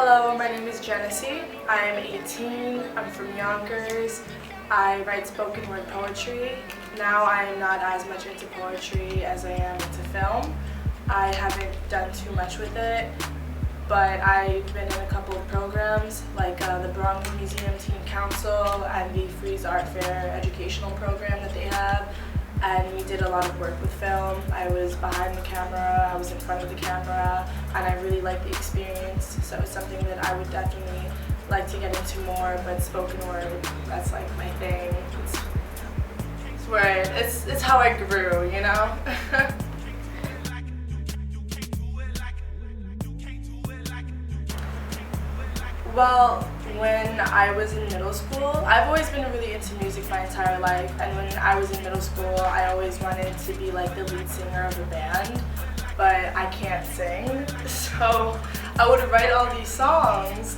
Hello, my name is Jennesy. I'm 18, I'm from Yonkers. I write spoken word poetry. Now I am not as much into poetry as I am into film. I haven't done too much with it, but I've been in a couple of programs like the Bronx Museum Teen Council and the Freeze Art Fair educational program that they have. And we did a lot of work with film. I was behind the camera, I was in front of the camera, and I really liked the experience. So it's something that I would definitely like to get into more, but spoken word, that's like my thing. It's how I grew, you know? Well, when I was in middle school, I've always been really into music my entire life, and when I was in middle school, I always wanted to be like the lead singer of a band, but I can't sing, so I would write all these songs,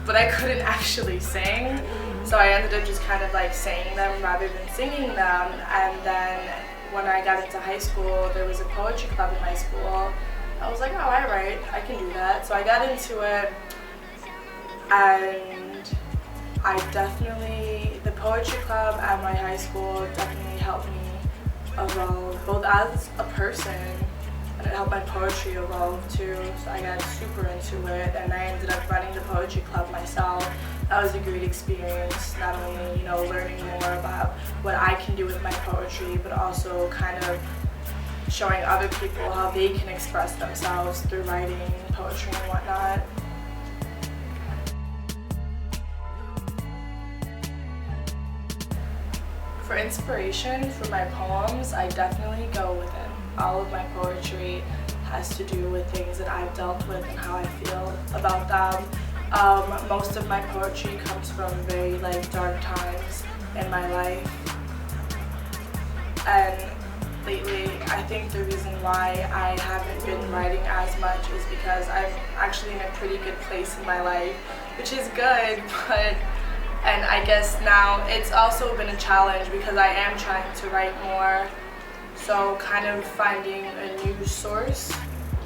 but I couldn't actually sing, so I ended up just kind of like saying them rather than singing them. And then when I got into high school, there was a poetry club in high school. I was like, oh, I write, I can do that, so I got into it. And the poetry club at my high school definitely helped me evolve, both as a person, and it helped my poetry evolve too. So I got super into it, and I ended up running the poetry club myself. That was a great experience, not only, learning more about what I can do with my poetry, but also kind of showing other people how they can express themselves through writing, poetry, and whatnot. For inspiration for my poems, I definitely go within. All of my poetry has to do with things that I've dealt with and how I feel about them. Most of my poetry comes from very dark times in my life. And lately, I think the reason why I haven't been writing as much is because I'm actually in a pretty good place in my life, which is good, and I guess now it's also been a challenge because I am trying to write more. So kind of finding a new source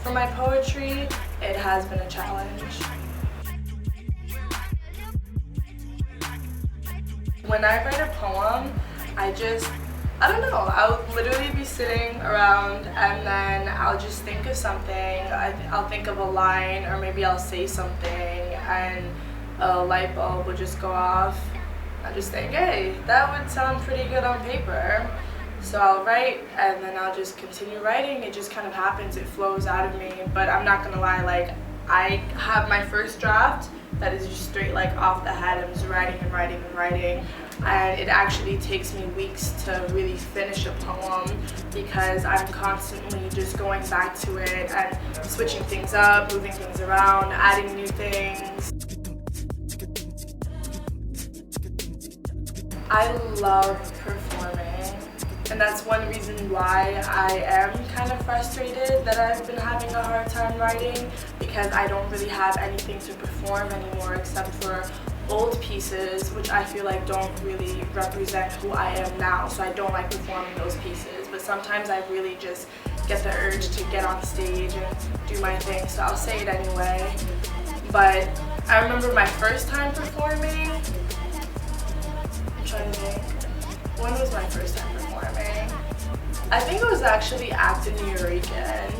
for my poetry, it has been a challenge. When I write a poem, I don't know, I'll literally be sitting around and then I'll just think of something. I'll think of a line, or maybe I'll say something, and a light bulb will just go off. I just think, hey, that would sound pretty good on paper. So I'll write, and then I'll just continue writing. It just kind of happens, it flows out of me. But I'm not gonna lie, I have my first draft that is just straight off the head. I'm just writing and writing and writing. And it actually takes me weeks to really finish a poem because I'm constantly just going back to it and switching things up, moving things around, adding new things. I love performing, and that's one reason why I am kind of frustrated that I've been having a hard time writing, because I don't really have anything to perform anymore except for old pieces, which I feel like don't really represent who I am now, so I don't like performing those pieces. But sometimes I really just get the urge to get on stage and do my thing, so I'll say it anyway. But I remember my first time performing. I'm trying to think. When was my first time performing? I think it was actually at the Nuyorican,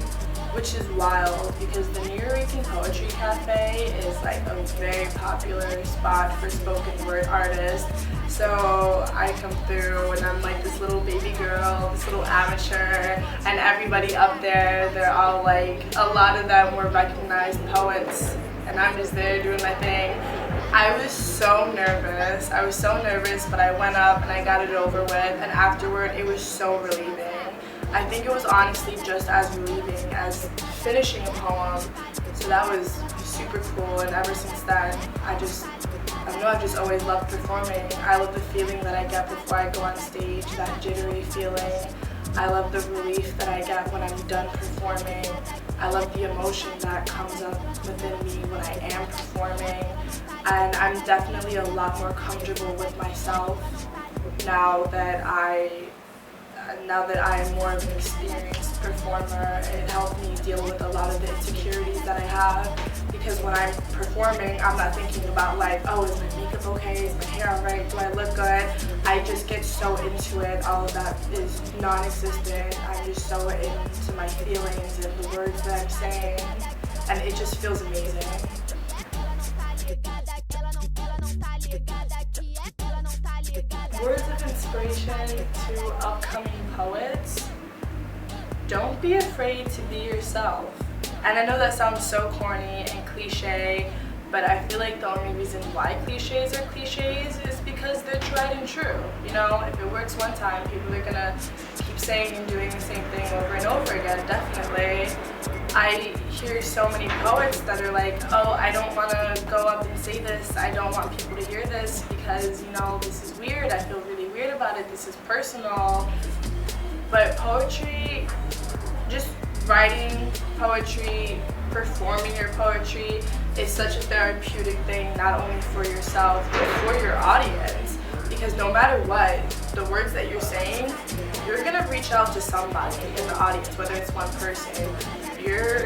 which is wild because the Nuyorican Poetry Cafe is a very popular spot for spoken word artists. So I come through and I'm this little baby girl, this little amateur, and everybody up there, they're all a lot of them were recognized poets, and I'm just there doing my thing. I was so nervous, but I went up and I got it over with, and afterward it was so relieving. I think it was honestly just as relieving as finishing a poem, so that was super cool. And ever since then, I've just always loved performing. I love the feeling that I get before I go on stage, that jittery feeling. I love the relief that I get when I'm done performing. I love the emotion that comes up within me when I am performing. And I'm definitely a lot more comfortable with myself now that now that I am more of an experienced performer, it helped me deal with a lot of the insecurities that I have, because when I'm performing, I'm not thinking about like, oh, is my makeup okay, is my hair alright, do I look good? I just get so into it, all of that is non-existent. I'm just so into my feelings and the words that I'm saying, and it just feels amazing. Words of inspiration to upcoming poets: don't be afraid to be yourself. And I know that sounds so corny and cliche, but I feel like the only reason why cliches are cliches is because they're tried and true. You know, if it works one time, people are gonna keep saying and doing the same thing over and over again, definitely. I hear so many poets that are like, oh, I don't want to go up and say this, I don't want people to hear this because, you know, this is weird, I feel really weird about it, this is personal. But poetry, just writing poetry, performing your poetry is such a therapeutic thing, not only for yourself, but for your audience. Because no matter what, the words that you're saying, you're gonna reach out to somebody in the audience, whether it's one person.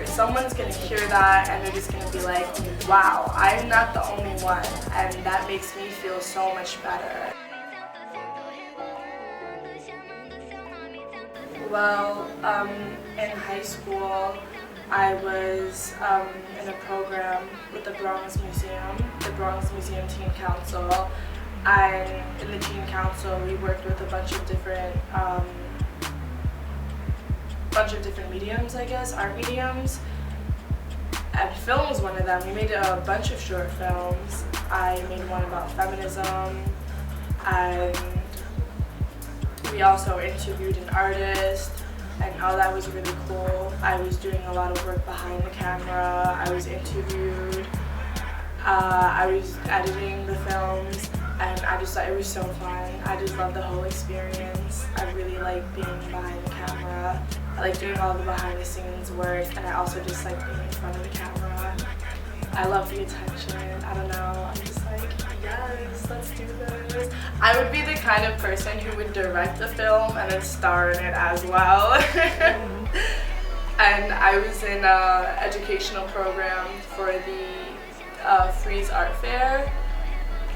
Someone's gonna hear that and they're just gonna be like, wow, I'm not the only one, and that makes me feel so much better. Well, in high school, I was in a program with the Bronx Museum Teen Council, and in the Teen Council we worked with a bunch of different mediums, I guess, art mediums, and film was one of them. We made a bunch of short films. I made one about feminism, and we also interviewed an artist, and oh, that was really cool. I was doing a lot of work behind the camera. I was interviewed. I was editing the films, and I just thought it was so fun. I just love the whole experience. I really like being behind the camera. I like doing all the behind the scenes work, and I also just like being in front of the camera. I love the attention. I don't know. I'm just like, yes, let's do this. I would be the kind of person who would direct the film and then star in it as well. And I was in an educational program for the Frieze Art Fair.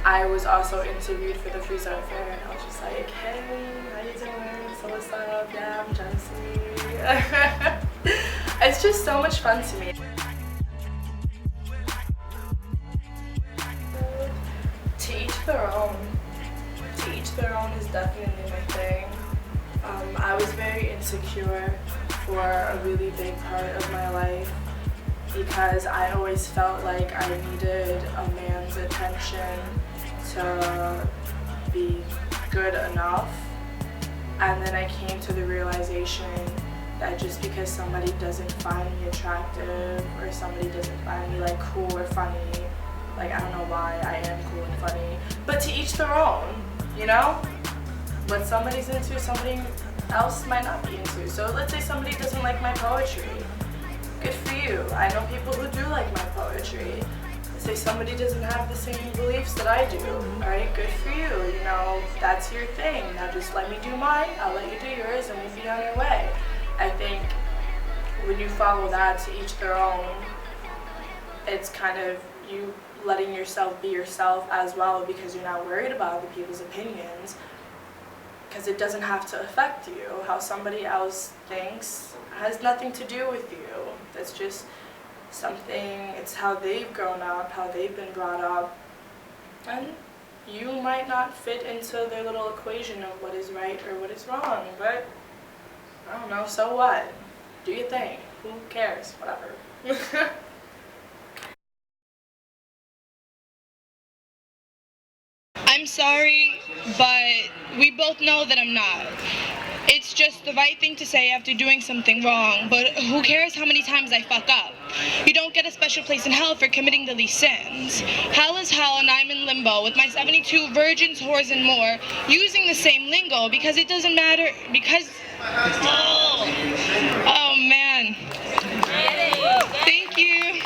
I was also interviewed for the Frieze Art Fair, and I was just like, hey, how you doing? So what's up? Yeah, I'm Jennesy. It's just so much fun to me. To each their own. To each their own is definitely my thing. I was very insecure for a really big part of my life because I always felt like I needed a man's attention to be good enough. And then I came to the realization that just because somebody doesn't find me attractive or somebody doesn't find me like cool or funny, like I don't know why I am cool and funny, but to each their own, you know? What somebody's into, somebody else might not be into. So let's say somebody doesn't like my poetry. Good for you. I know people who do like my poetry. Let's say somebody doesn't have the same beliefs that I do. Alright, good for you. You know, that's your thing. Now just let me do mine, I'll let you do yours, and we'll be on your way. I think when you follow that, to each their own, it's kind of you letting yourself be yourself as well, because you're not worried about other people's opinions, because it doesn't have to affect you. How somebody else thinks has nothing to do with you. It's just something, it's how they've grown up, how they've been brought up, and you might not fit into their little equation of what is right or what is wrong, but I don't know, so what? Do your thing. Who cares? Whatever. I'm sorry, but we both know that I'm not. It's just the right thing to say after doing something wrong, but who cares how many times I fuck up? You don't get a special place in hell for committing the least sins. Hell is hell and I'm in limbo with my 72 virgins, whores, and more, using the same lingo because it doesn't matter, because... Oh man. Thank you.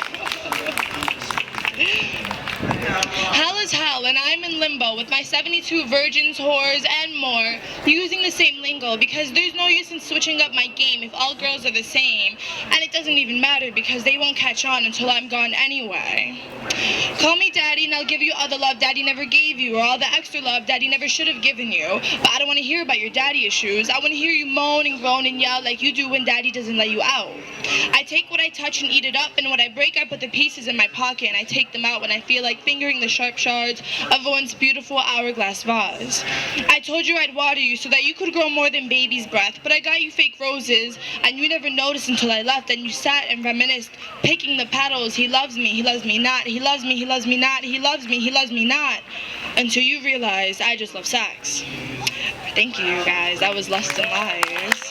Hell is hell and I'm in limbo with my 72 virgins, whores, and more. anymore using the same lingo because there's no use in switching up my game if all girls are the same, and it doesn't even matter because they won't catch on until I'm gone anyway. Call me daddy and I'll give you all the love daddy never gave you, or all the extra love daddy never should have given you, but I don't want to hear about your daddy issues. I want to hear you moan and groan and yell like you do when daddy doesn't let you out. I take what I touch and eat it up, and when I break I put the pieces in my pocket and I take them out when I feel like fingering the sharp shards of a once beautiful hourglass vase. I told you I'd water you so that you could grow more than baby's breath, but I got you fake roses and you never noticed until I left, and you sat and reminisced, picking the petals. He loves me not, he loves me not, he loves me not, until you realized I just love sex. Thank you guys, that was Lust and Lies.